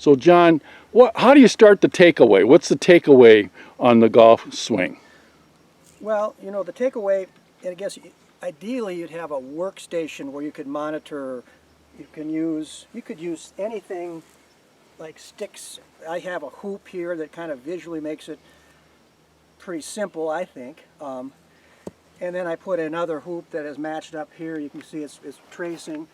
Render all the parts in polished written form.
So John, how do you start the takeaway? What's the takeaway on the golf swing? Well, you know, the takeaway, I guess ideally you'd have a workstation where you could monitor, you could use anything like sticks. I have a hoop here that kind of visually makes it pretty simple, I think. And then I put another hoop that is matched up here. You can see it's tracing.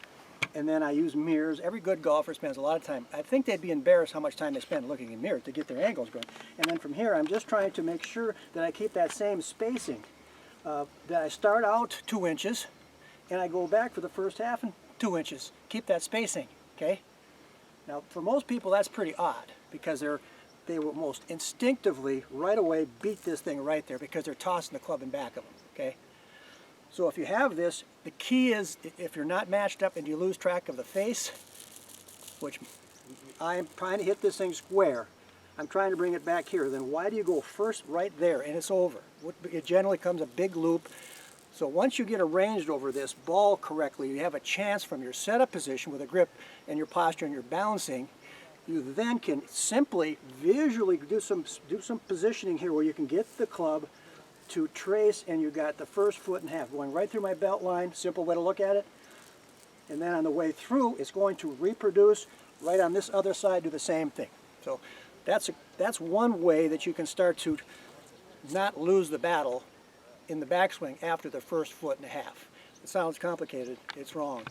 And then I use mirrors. Every good golfer spends a lot of time. I think they'd be embarrassed how much time they spend looking in mirrors to get their angles going. And then from here, I'm just trying to make sure that I keep that same spacing. That I start out 2 inches, and I go back for the first half and 2 inches. Keep that spacing, okay? Now, for most people, that's pretty odd because they will most instinctively right away beat this thing right there because they're tossing the club in back of them, okay? So if you have this, the key is if you're not matched up and you lose track of the face, which I'm trying to hit this thing square, I'm trying to bring it back here, then why do you go first right there and it's over? It generally comes a big loop. So once you get arranged over this ball correctly, you have a chance from your setup position with a grip and your posture and your balancing, you then can simply visually do some positioning here where you can get the club to trace, and you got the first foot and a half going right through my belt line, simple way to look at it. And then on the way through, it's going to reproduce right on this other side, do the same thing. So that's one way that you can start to not lose the battle in the backswing after the first foot and a half. It sounds complicated, it's wrong.